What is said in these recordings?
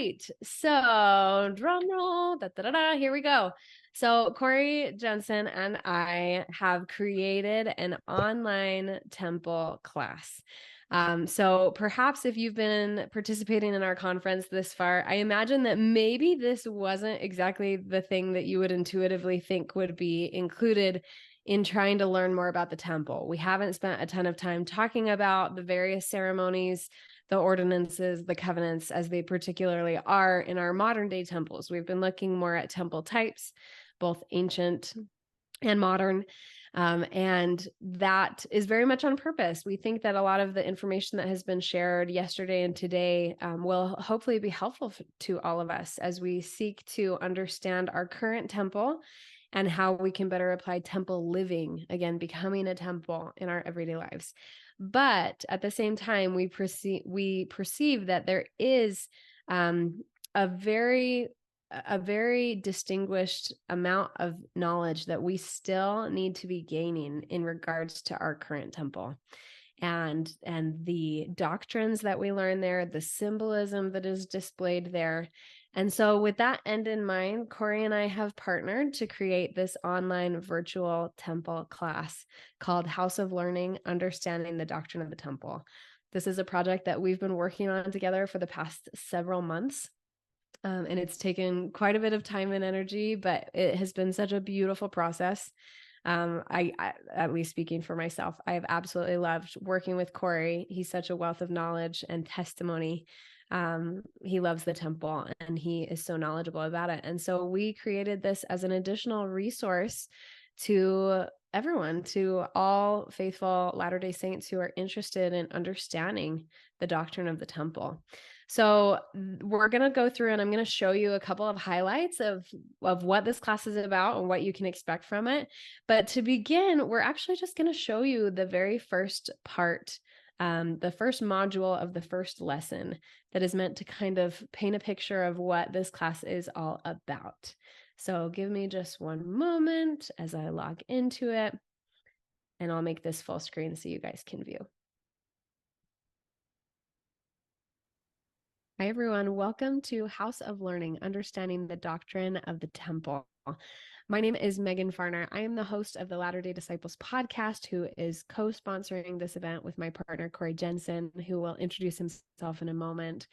right. So drum roll, here we go. So Corey Jensen and I have created an online temple class. So perhaps if you've been participating in our conference this far, I imagine that maybe this wasn't exactly the thing that you would intuitively think would be included in trying to learn more about the temple. We haven't spent a ton of time talking about the various ceremonies, the ordinances, the covenants, as they particularly are in our modern day temples. We've been looking more at temple types, both ancient and modern. And that is very much on purpose. We think that a lot of the information that has been shared yesterday and today will hopefully be helpful to all of us as we seek to understand our current temple and how we can better apply temple living, again, becoming a temple in our everyday lives. But at the same time, we perceive that there is a very distinguished amount of knowledge that we still need to be gaining in regards to our current temple, and the doctrines that we learn there, the symbolism that is displayed there. And so with that end in mind, Corey and I have partnered to create this online virtual temple class called House of Learning, Understanding the Doctrine of the Temple. This is a project that we've been working on together for the past several months. And it's taken quite a bit of time and energy, but it has been such a beautiful process. I, at least speaking for myself, I have absolutely loved working with Corey. He's such a wealth of knowledge and testimony. He loves the temple and he is so knowledgeable about it. And so we created this as an additional resource to everyone, to all faithful Latter-day Saints who are interested in understanding the doctrine of the temple. So we're going to go through and I'm going to show you a couple of highlights of what this class is about and what you can expect from it. But to begin, we're actually just going to show you the very first part, the first module of the first lesson that is meant to kind of paint a picture of what this class is all about. So give me just one moment as I log into it, and I'll make this full screen so you guys can view. Hi, everyone. Welcome to House of Learning, Understanding the Doctrine of the Temple. My name is Megan Farner. I am the host of the Latter-day Disciples podcast, who is co-sponsoring this event with my partner, Corey Jensen, who will introduce himself in a moment.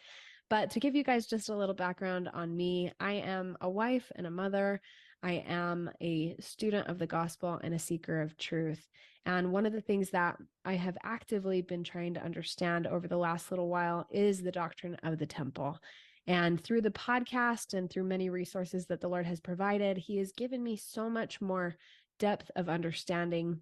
But to give you guys just a little background on me, I am a wife and a mother. I am a student of the gospel and a seeker of truth. And one of the things that I have actively been trying to understand over the last little while is the doctrine of the temple. And through the podcast and through many resources that the Lord has provided, He has given me so much more depth of understanding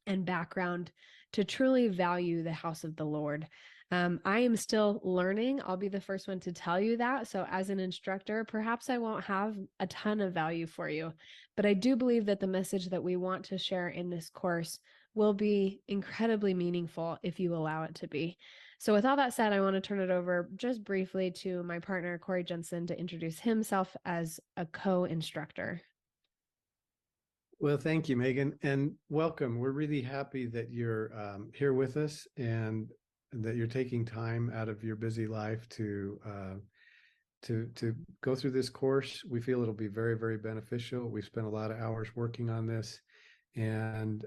and background to truly value the house of the Lord. I am still learning. I'll be the first one to tell you that. So as an instructor, perhaps I won't have a ton of value for you, but I do believe that the message that we want to share in this course will be incredibly meaningful if you allow it to be. So with all that said, I want to turn it over just briefly to my partner, Corey Jensen, to introduce himself as a co-instructor. Well, thank you, Megan, and welcome. We're really happy that you're here with us and that you're taking time out of your busy life to go through this course. We feel it'll be very, very beneficial. We've spent a lot of hours working on this, and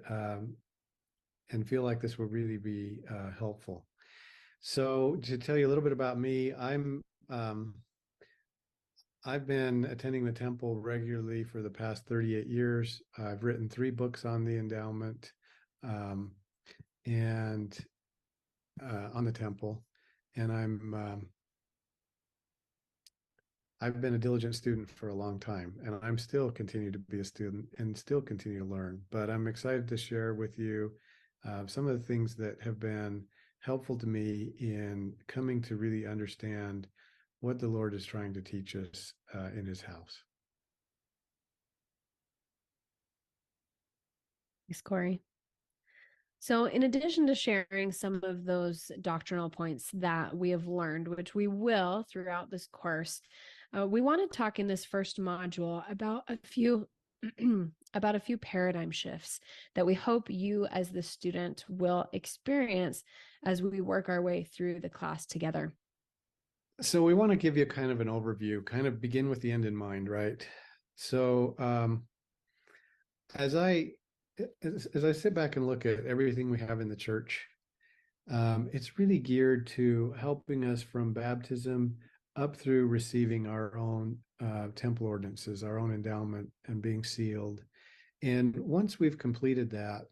feel like this will really be helpful. So, to tell you a little bit about me, I've been attending the temple regularly for the past 38 years. I've written 3 books on the endowment and on the temple. And I've been a diligent student for a long time, and I'm still continue to be a student and still continue to learn. But I'm excited to share with you some of the things that have been helpful to me in coming to really understand what the Lord is trying to teach us in His house. Thanks, Corey. So in addition to sharing some of those doctrinal points that we have learned, which we will throughout this course, we want to talk in this first module about a few paradigm shifts that we hope you as the student will experience as we work our way through the class together. So we want to give you kind of an overview, kind of begin with the end in mind, right? So as I as I sit back and look at everything we have in the church, it's really geared to helping us from baptism up through receiving our own temple ordinances, our own endowment, and being sealed. And once we've completed that,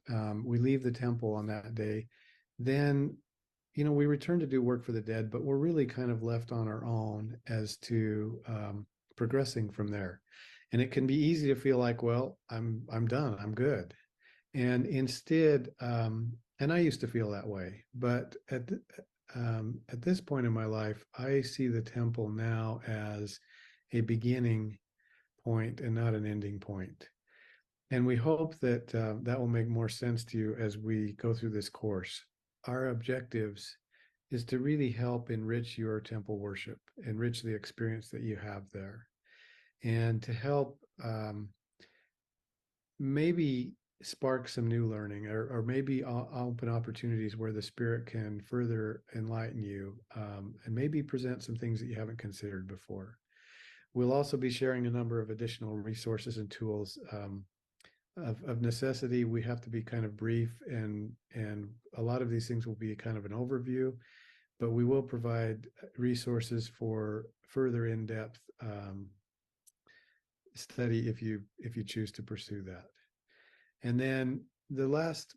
we leave the temple on that day. Then, we return to do work for the dead, but we're really kind of left on our own as to progressing from there. And it can be easy to feel like, well, I'm done, I'm good. And instead, and I used to feel that way, but at this point in my life, I see the temple now as a beginning point and not an ending point. And we hope that that will make more sense to you as we go through this course. Our objectives is to really help enrich your temple worship, enrich the experience that you have there, and to help maybe spark some new learning, or maybe open opportunities where the Spirit can further enlighten you, and maybe present some things that you haven't considered before. We'll also be sharing a number of additional resources and tools. Of necessity, we have to be kind of brief, and a lot of these things will be kind of an overview, but we will provide resources for further in-depth study if you choose to pursue that. And then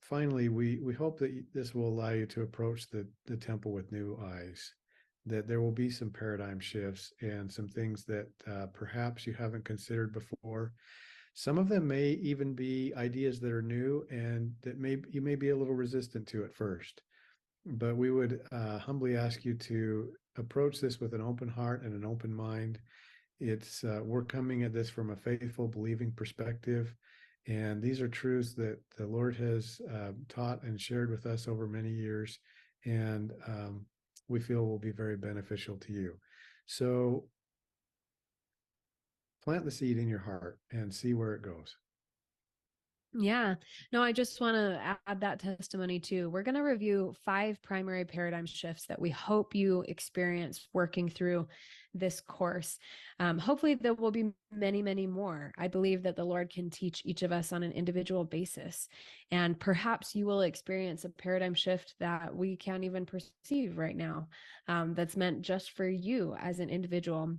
finally, we hope that this will allow you to approach the temple with new eyes, that there will be some paradigm shifts and some things that perhaps you haven't considered before. Some of them may even be ideas that are new and that you may be a little resistant to at first. But we would humbly ask you to approach this with an open heart and an open mind. We're coming at this from a faithful, believing perspective, and these are truths that the Lord has taught and shared with us over many years, and we feel will be very beneficial to you. So plant the seed in your heart and see where it goes. Yeah. No, I just want to add that testimony too. We're going to review 5 primary paradigm shifts that we hope you experience working through this course. Hopefully, there will be many, many more. I believe that the Lord can teach each of us on an individual basis. And perhaps you will experience a paradigm shift that we can't even perceive right now, that's meant just for you as an individual.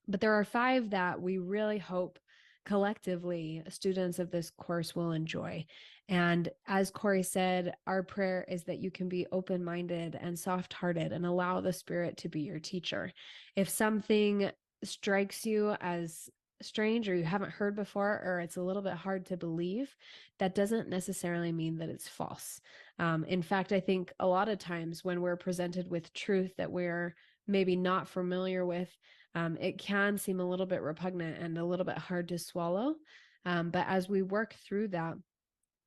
But there are 5 that we really hope collectively students of this course will enjoy. And as Corey said, our prayer is that you can be open-minded and soft-hearted and allow the Spirit to be your teacher. If something strikes you as strange or you haven't heard before, or it's a little bit hard to believe, that doesn't necessarily mean that it's false. In fact, I think a lot of times when we're presented with truth that we're maybe not familiar with, it can seem a little bit repugnant and a little bit hard to swallow. But as we work through that,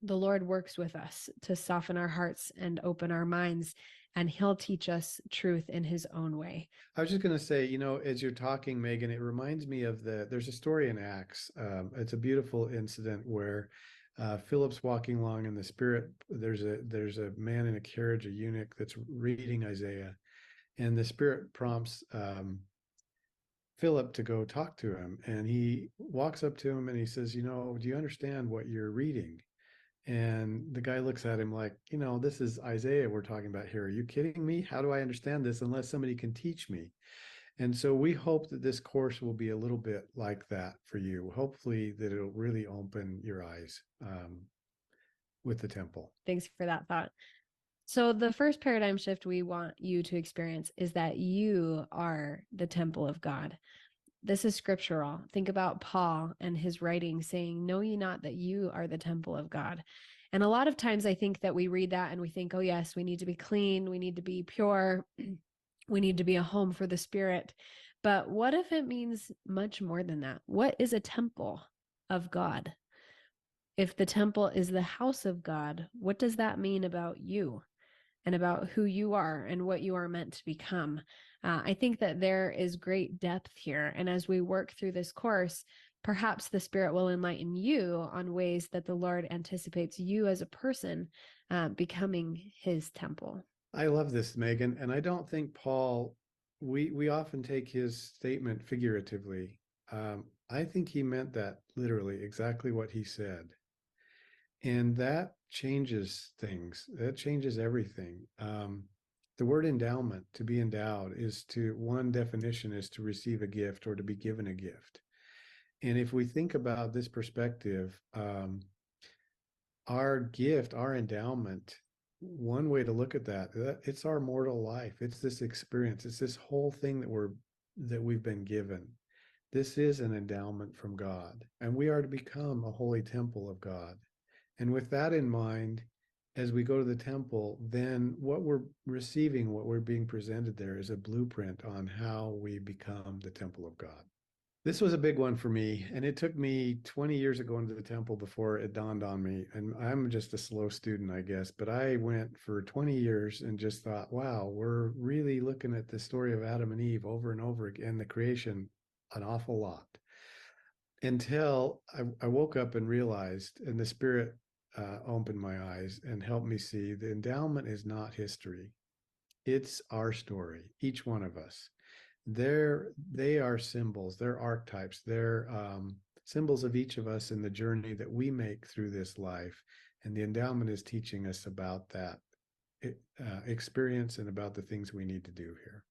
the Lord works with us to soften our hearts and open our minds, and He'll teach us truth in His own way. I was just going to say, as you're talking, Megan, it reminds me of there's a story in Acts. It's a beautiful incident where Philip's walking along in the Spirit. There's a man in a carriage, a eunuch that's reading Isaiah, and the Spirit prompts Philip to go talk to him. And he walks up to him and he says, do you understand what you're reading? And the guy looks at him like, this is Isaiah we're talking about here. Are you kidding me? How do I understand this unless somebody can teach me? And so we hope that this course will be a little bit like that for you. Hopefully that it'll really open your eyes with the temple. Thanks for that thought. So the first paradigm shift we want you to experience is that you are the temple of God. This is scriptural. Think about Paul and his writing saying, "Know ye not that you are the temple of God?" And a lot of times I think that we read that and we think, oh yes, we need to be clean, we need to be pure, we need to be a home for the Spirit. But what if it means much more than that? What is a temple of God? If the temple is the house of God, what does that mean about you and about who you are and what you are meant to become? I think that there is great depth here. And as we work through this course, perhaps the Spirit will enlighten you on ways that the Lord anticipates you as a person becoming His temple. I love this, Megan. And I don't think Paul we often take his statement figuratively. I think he meant that literally, exactly what he said. And that changes things. That changes everything. The word endowment, to be endowed, is to, one definition is to receive a gift or to be given a gift. And if we think about this perspective, our gift, our endowment, one way to look at that, it's our mortal life. It's this experience. It's this whole thing that we've been given. This is an endowment from God, and we are to become a holy temple of God. And with that in mind, as we go to the temple, then what we're receiving, what we're being presented there is a blueprint on how we become the temple of God. This was a big one for me, and it took me 20 years of going to the temple before it dawned on me. And I'm just a slow student, I guess, but I went for 20 years and just thought, wow, we're really looking at the story of Adam and Eve over and over again, the creation, an awful lot. Until I woke up and realized, and the Spirit opened my eyes and helped me see the endowment is not history. It's our story, each one of us. They are symbols, they're archetypes, they're symbols of each of us in the journey that we make through this life. And the endowment is teaching us about that experience and about the things we need to do here.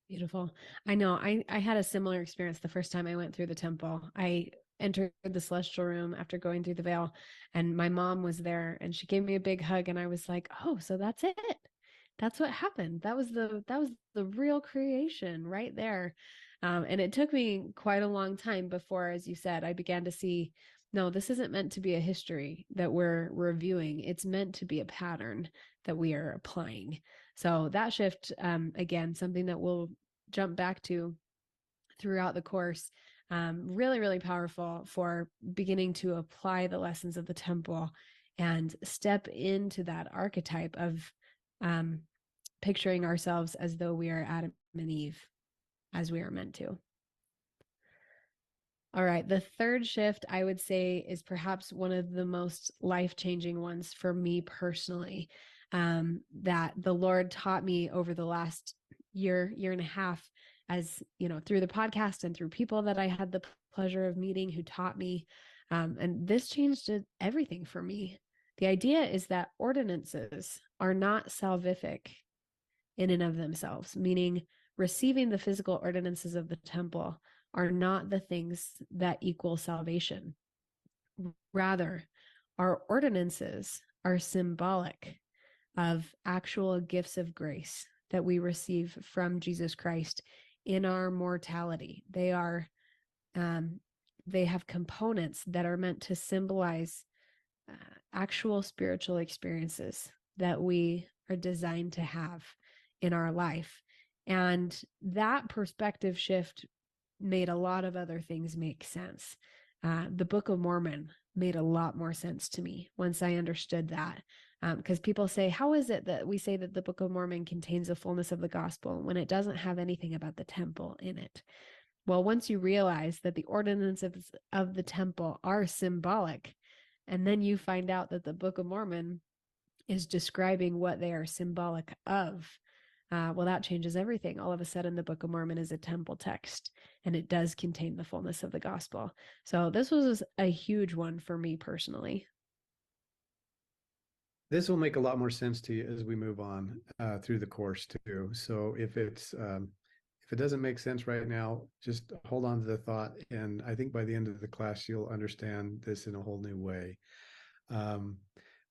Beautiful. I know I had a similar experience the first time I went through the temple. I entered the celestial room after going through the veil, and my mom was there, and she gave me a big hug, and I was like, "Oh, so that's it. That's what happened. That was the real creation right there." And it took me quite a long time before, as you said, I began to see, no, this isn't meant to be a history that we're reviewing. It's meant to be a pattern that we are applying. So that shift, again, something that we'll jump back to throughout the course, really, really powerful for beginning to apply the lessons of the temple and step into that archetype of picturing ourselves as though we are Adam and Eve, as we are meant to. All right. The third shift, I would say, is perhaps one of the most life-changing ones for me personally, that the Lord taught me over the last year and a half, as you know, through the podcast and through people that I had the pleasure of meeting who taught me. And this changed everything for me. The idea is that ordinances are not salvific in and of themselves, meaning receiving the physical ordinances of the temple are not the things that equal salvation. Rather, our ordinances are symbolic of actual gifts of grace that we receive from Jesus Christ in our mortality. They are, they have components that are meant to symbolize actual spiritual experiences that we are designed to have in our life. And that perspective shift made a lot of other things make sense. The Book of Mormon made a lot more sense to me once I understood that. Because people say, how is it that we say that the Book of Mormon contains the fullness of the gospel when it doesn't have anything about the temple in it? Well, once you realize that the ordinances of the temple are symbolic, and then you find out that the Book of Mormon is describing what they are symbolic of, well, that changes everything. All of a sudden, the Book of Mormon is a temple text, and it does contain the fullness of the gospel. So this was a huge one for me personally. This will make a lot more sense to you as we move on through the course too. So if it doesn't make sense right now, just hold on to the thought, and I think by the end of the class you'll understand this in a whole new way.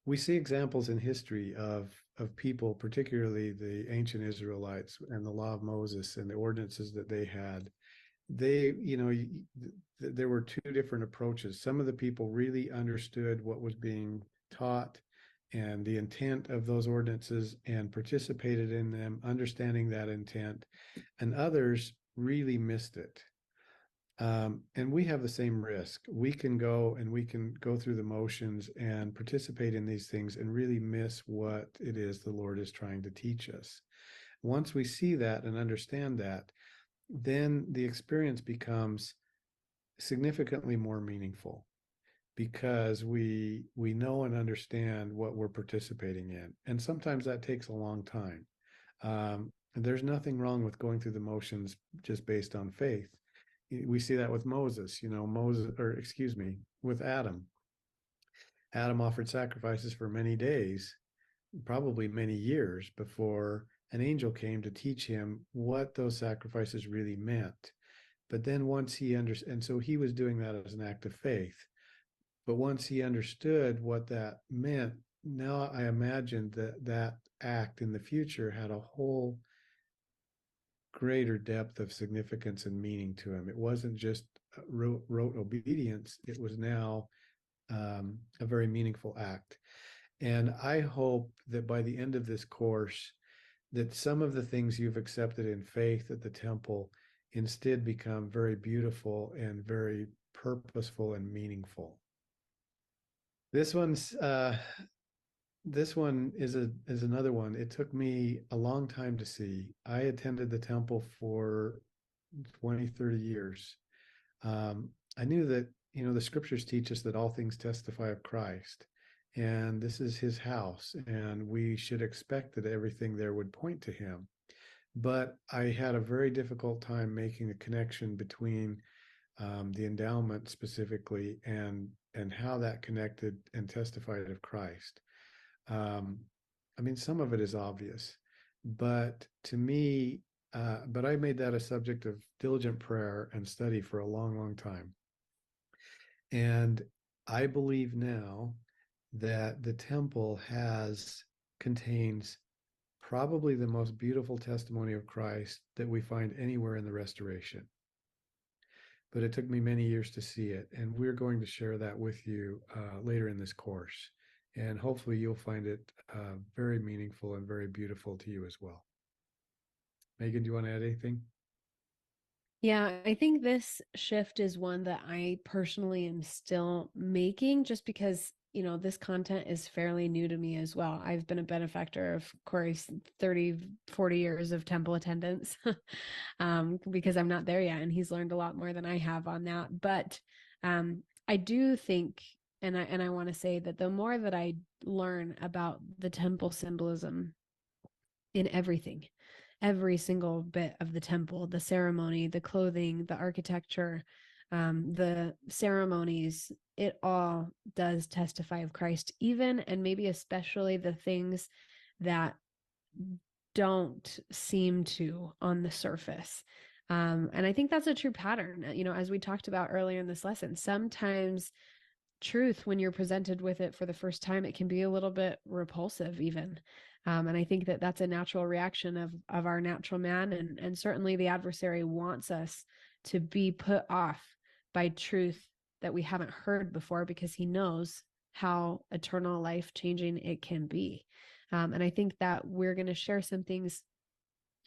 We see examples in history of people, particularly the ancient Israelites and the law of Moses and the ordinances that they had. They, there were two different approaches. Some of the people really understood what was being taught and the intent of those ordinances and participated in them, understanding that intent, and others really missed it. And we have the same risk. We can go through the motions and participate in these things and really miss what it is the Lord is trying to teach us. Once we see that and understand that, then the experience becomes significantly more meaningful because we know and understand what we're participating in. And sometimes that takes a long time. And there's nothing wrong with going through the motions just based on faith. We see that with Moses, with Adam. Adam offered sacrifices for many days, probably many years, before an angel came to teach him what those sacrifices really meant. But then once he understood, and so he was doing that as an act of faith. But once he understood what that meant, now I imagined that that act in the future had a whole greater depth of significance and meaning to him. It wasn't just rote obedience, it was now a very meaningful act. And I hope that by the end of this course, that some of the things you've accepted in faith at the temple instead become very beautiful and very purposeful and meaningful. This one's this one is another one. It took me a long time to see. I attended the temple for 20, 30 years. I knew that, the scriptures teach us that all things testify of Christ, and this is his house, and we should expect that everything there would point to him. But I had a very difficult time making the connection between the endowment specifically and how that connected and testified of Christ. I mean, some of it is obvious, but to me, but I made that a subject of diligent prayer and study for a long, long time. And I believe now that the temple contains probably the most beautiful testimony of Christ that we find anywhere in the Restoration. But it took me many years to see it, and we're going to share that with you later in this course. And hopefully you'll find it very meaningful and very beautiful to you as well. Megan, do you want to add anything? Yeah, I think this shift is one that I personally am still making just because, this content is fairly new to me as well. I've been a benefactor of Corey's 30, 40 years of temple attendance because I'm not there yet, and he's learned a lot more than I have on that. But I do think, and I want to say that the more that I learn about the temple symbolism in everything, every single bit of the temple, the ceremony, the clothing, the architecture, the ceremonies, it all does testify of Christ, even and maybe especially the things that don't seem to on the surface. And I think that's a true pattern. As we talked about earlier in this lesson, sometimes truth, when you're presented with it for the first time, it can be a little bit repulsive even. And I think that that's a natural reaction of our natural man. And certainly the adversary wants us to be put off by truth that we haven't heard before, because he knows how eternal life changing it can be. And I think that we're going to share some things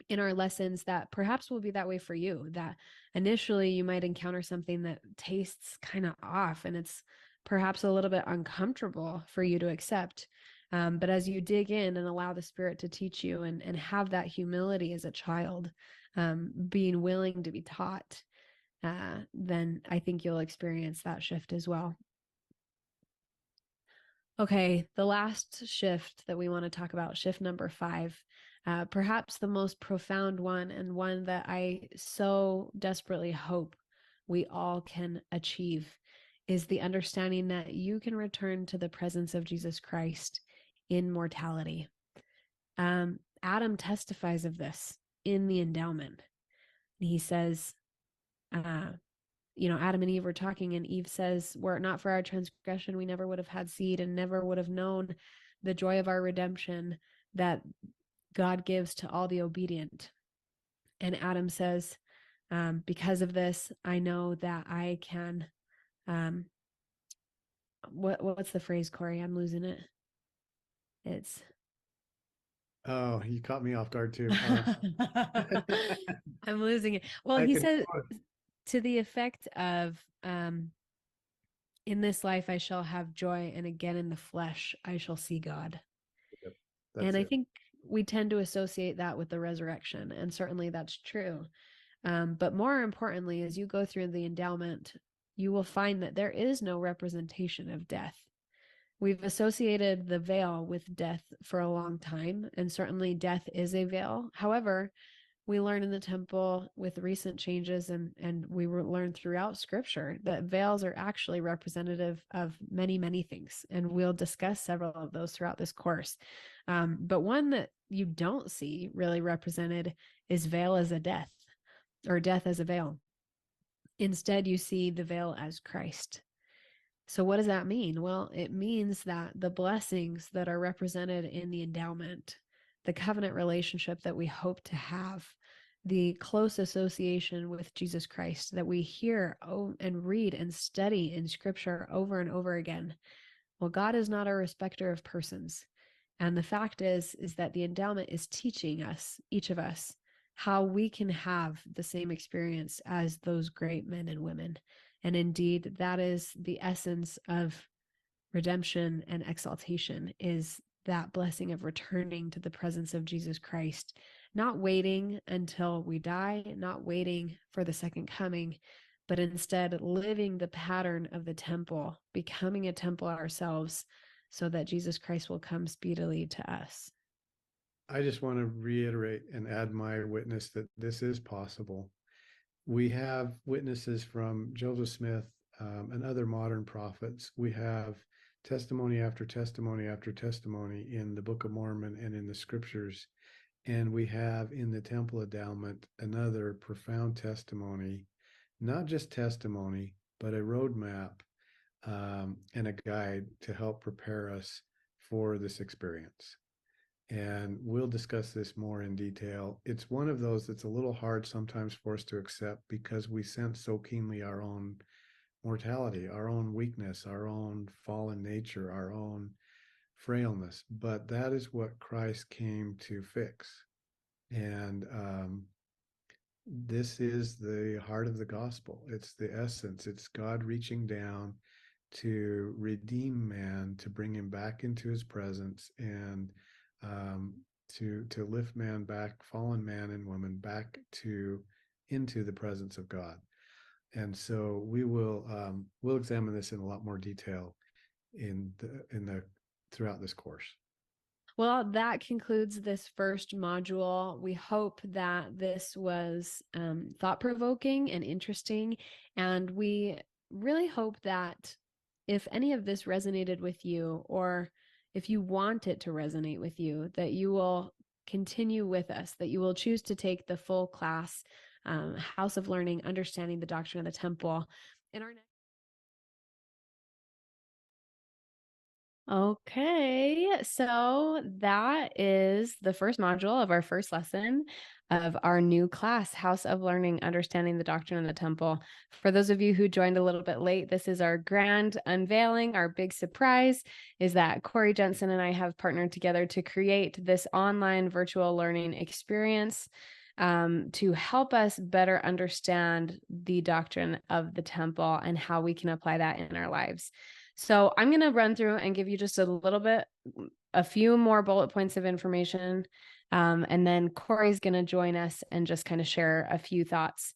in our lessons that perhaps will be that way for you, that initially you might encounter something that tastes kind of off and it's perhaps a little bit uncomfortable for you to accept. But as you dig in and allow the Spirit to teach you and have that humility as a child, being willing to be taught, then I think you'll experience that shift as well. Okay, the last shift that we want to talk about, shift number 5, perhaps the most profound one, and one that I so desperately hope we all can achieve, is the understanding that you can return to the presence of Jesus Christ in mortality. Adam testifies of this in the endowment. He says, Adam and Eve were talking, and Eve says, were it not for our transgression, we never would have had seed and never would have known the joy of our redemption that God gives to all the obedient. And Adam says, because of this, I know that I can, what's the phrase, Corey? I'm losing it. Oh, you caught me off guard too. I'm losing it. Well, he said to the effect of, in this life I shall have joy, and again in the flesh I shall see God. Yep, and I think we tend to associate that with the resurrection, and certainly that's true. But more importantly, as you go through the endowment, you will find that there is no representation of death. We've associated the veil with death for a long time, and certainly death is a veil. However, we learn in the temple with recent changes, and we learn throughout scripture that veils are actually representative of many, many things. And we'll discuss several of those throughout this course. But one that you don't see really represented is veil as a death, or death as a veil. Instead, you see the veil as Christ. So what does that mean? Well, it means that the blessings that are represented in the endowment, the covenant relationship that we hope to have, the close association with Jesus Christ that we hear and read and study in scripture over and over again. Well, God is not a respecter of persons. And the fact is that the endowment is teaching us, each of us, how we can have the same experience as those great men and women. And indeed, that is the essence of redemption and exaltation, is that blessing of returning to the presence of Jesus Christ, not waiting until we die, not waiting for the second coming, but instead living the pattern of the temple, becoming a temple ourselves, so that Jesus Christ will come speedily to us. I just want to reiterate and add my witness that this is possible. We have witnesses from Joseph Smith and other modern prophets. We have testimony after testimony after testimony in the Book of Mormon and in the scriptures. And we have in the temple endowment another profound testimony, not just testimony, but a roadmap and a guide to help prepare us for this experience. And we'll discuss this more in detail. It's one of those that's a little hard sometimes for us to accept because we sense so keenly our own mortality, our own weakness, our own fallen nature, our own frailness. But that is what Christ came to fix. And this is the heart of the gospel. It's the essence. It's God reaching down to redeem man, to bring him back into his presence, and to lift man back, fallen man and woman, back into the presence of God. And so we'll examine this in a lot more detail in the throughout this course. Well, that concludes this first module. We hope that this was thought-provoking and interesting, and we really hope that if any of this resonated with you, or if you want it to resonate with you, that you will continue with us, that you will choose to take the full class, House of Learning, Understanding the Doctrine of the Temple. In our next Okay, so that is the first module of our first lesson of our new class, House of Learning, Understanding the Doctrine of the Temple. For those of you who joined a little bit late, this is our grand unveiling. Our big surprise is that Corey Jensen and I have partnered together to create this online virtual learning experience to help us better understand the doctrine of the temple and how we can apply that in our lives. So I'm going to run through and give you just a few more bullet points of information. And then Corey's going to join us and just kind of share a few thoughts.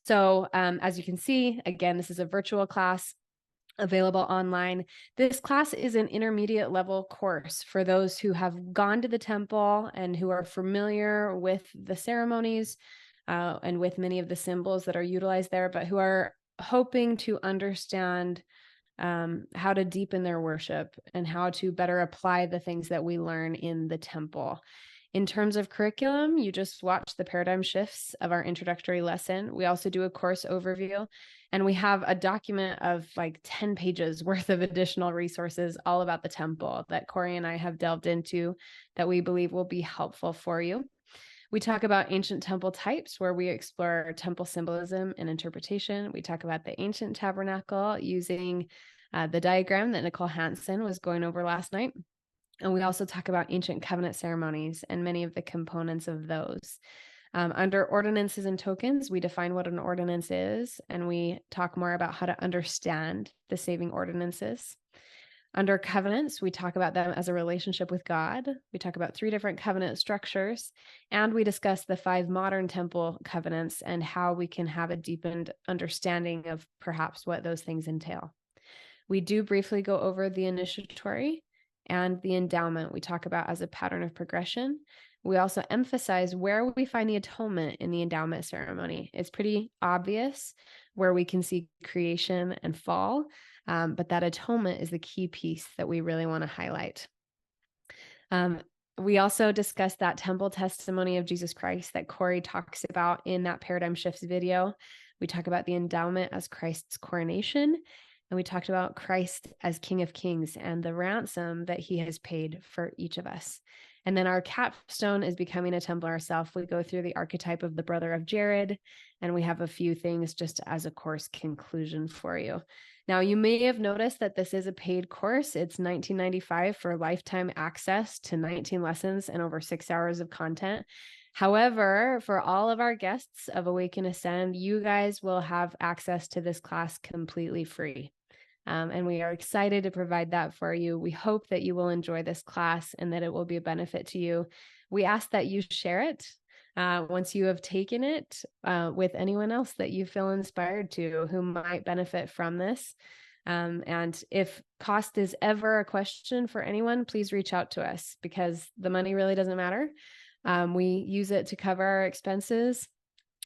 So as you can see, again, this is a virtual class available online. This class is an intermediate level course for those who have gone to the temple and who are familiar with the ceremonies and with many of the symbols that are utilized there, but who are hoping to understand how to deepen their worship and how to better apply the things that we learn in the temple. In terms of curriculum, you just watch the paradigm shifts of our introductory lesson. We also do a course overview, and we have a document of like 10 pages worth of additional resources all about the temple that Corey and I have delved into that we believe will be helpful for you. We talk about ancient temple types, where we explore temple symbolism and interpretation. We talk about the ancient tabernacle using the diagram that Nicole Hansen was going over last night. And we also talk about ancient covenant ceremonies and many of the components of those. Under ordinances and tokens, we define what an ordinance is, and we talk more about how to understand the saving ordinances. Under covenants, we talk about them as a relationship with God. We talk about 3 different covenant structures, and we discuss the 5 modern temple covenants and how we can have a deepened understanding of perhaps what those things entail. We do briefly go over the initiatory and the endowment we talk about as a pattern of progression. We also emphasize where we find the atonement in the endowment ceremony. It's pretty obvious where we can see creation and fall, but that atonement is the key piece that we really want to highlight. We also discussed that temple testimony of Jesus Christ that Corey talks about in that Paradigm Shifts video. We talk about the endowment as Christ's coronation, and we talked about Christ as King of Kings and the ransom that he has paid for each of us. And then our capstone is becoming a Templar ourselves. We go through the archetype of the brother of Jared, and we have a few things just as a course conclusion for you. Now, you may have noticed that this is a paid course. It's $19.95 for lifetime access to 19 lessons and over 6 hours of content. However, for all of our guests of Awaken Ascend, you guys will have access to this class completely free. And we are excited to provide that for you. We hope that you will enjoy this class and that it will be a benefit to you. We ask that you share it once you have taken it with anyone else that you feel inspired to who might benefit from this. And if cost is ever a question for anyone, please reach out to us because the money really doesn't matter. We use it to cover our expenses.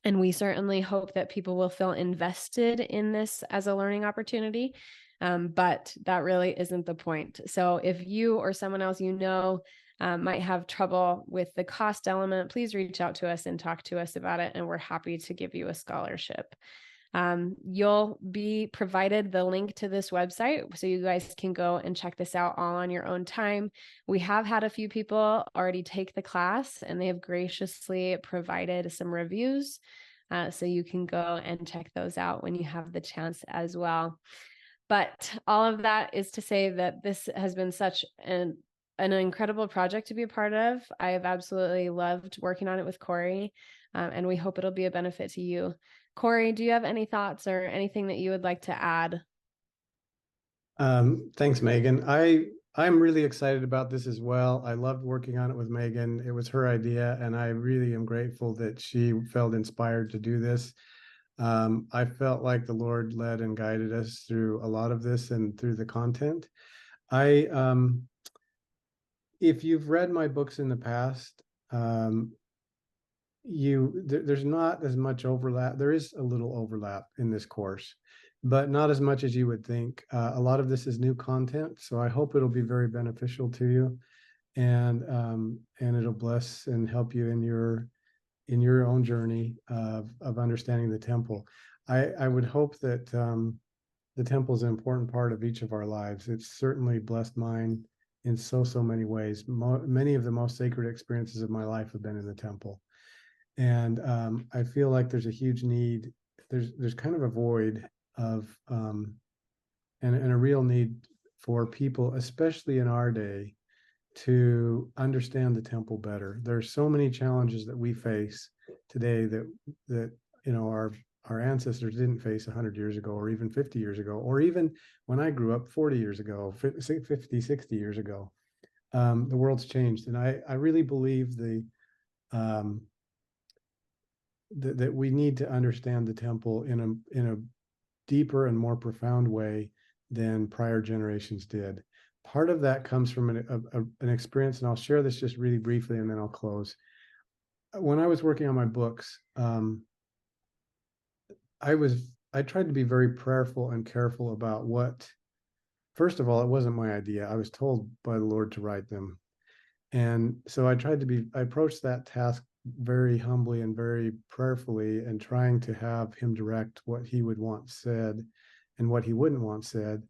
And we certainly hope that people will feel invested in this as a learning opportunity. But that really isn't the point. So if you or someone else you know might have trouble with the cost element, please reach out to us and talk to us about it. And we're happy to give you a scholarship. You'll be provided the link to this website so you guys can go and check this out all on your own time. We have had a few people already take the class and they have graciously provided some reviews. So you can go and check those out when you have the chance as well. But all of that is to say that this has been such an incredible project to be a part of. I have absolutely loved working on it with Corey, and we hope it'll be a benefit to you. Corey, do you have any thoughts or anything that you would like to add? Thanks, Megan. I'm really excited about this as well. I loved working on it with Megan. It was her idea, and I really am grateful that she felt inspired to do this. I felt like the Lord led and guided us through a lot of this and through the content. If you've read my books in the past, there's not as much overlap. There is a little overlap in this course, but not as much as you would think. A lot of this is new content, so I hope it'll be very beneficial to you, and it'll bless and help you in your own journey of understanding the temple. I would hope that the temple is an important part of each of our lives. It's certainly blessed mine in so many ways. Many of the most sacred experiences of my life have been in the temple. And I feel like there's a huge need. There's kind of a void of and a real need for people, especially in our day, to understand the temple better. There's so many challenges that we face today that our ancestors didn't face 100 years ago, or even 50 years ago, or even when I grew up 40 years ago, 50, 60 years ago. The world's changed, and I really believe that we need to understand the temple in a deeper and more profound way than prior generations did. Part of that comes from an experience, and I'll share this just really briefly, and then I'll close. When I was working on my books, I tried to be very prayerful and careful about what. First of all, it wasn't my idea. I was told by the Lord to write them, and so I approached that task very humbly and very prayerfully, and trying to have him direct what he would want said and what he wouldn't want said.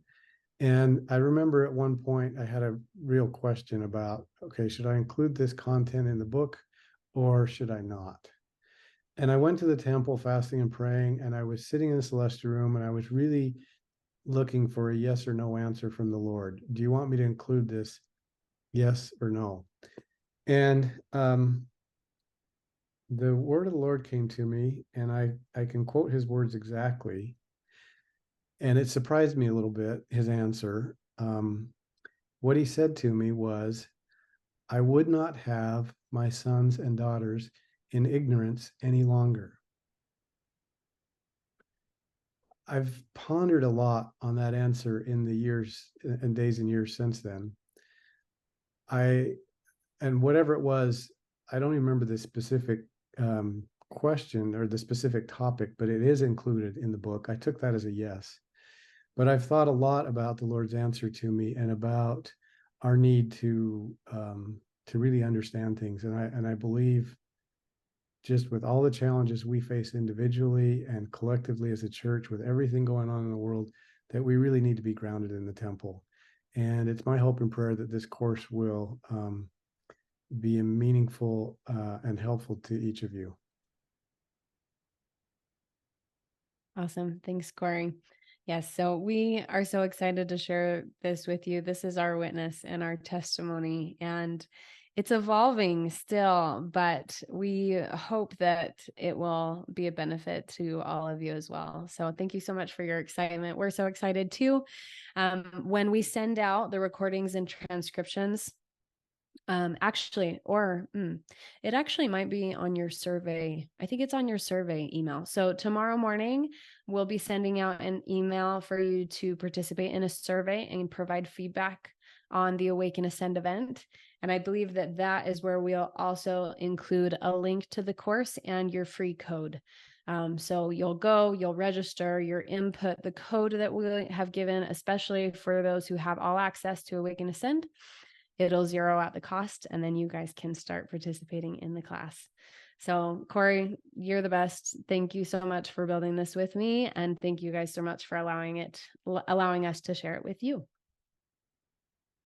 And I remember at one point I had a real question about, okay, should I include this content in the book or should I not? And I went to the temple fasting and praying, and I was sitting in the celestial room, and I was really looking for a yes or no answer from the Lord. Do you want me to include this? Yes or no? And the word of the Lord came to me, and I can quote his words exactly. And it surprised me a little bit, his answer. What he said to me was, I would not have my sons and daughters in ignorance any longer. I've pondered a lot on that answer in the years and days and years since then. And whatever it was, I don't even remember the specific question or the specific topic, but it is included in the book. I took that as a yes. But I've thought a lot about the Lord's answer to me and about our need to really understand things. And I believe, just with all the challenges we face individually and collectively as a church, with everything going on in the world, that we really need to be grounded in the temple. And it's my hope and prayer that this course will be meaningful and helpful to each of you. Awesome. Thanks, Corey. Yes, so we are so excited to share this with you. This is our witness and our testimony, and it's evolving still, but we hope that it will be a benefit to all of you as well. So thank you so much for your excitement. We're so excited too. When we send out the recordings and transcriptions, it actually might be on your survey. I think it's on your survey email. So tomorrow morning, we'll be sending out an email for you to participate in a survey and provide feedback on the Awaken Ascend event. And I believe that that is where we'll also include a link to the course and your free code. So you'll register, your input, the code that we have given, especially for those who have all access to Awaken Ascend. It'll zero out the cost, and then you guys can start participating in the class. So Corey, you're the best. Thank you so much for building this with me. And thank you guys so much for allowing us to share it with you.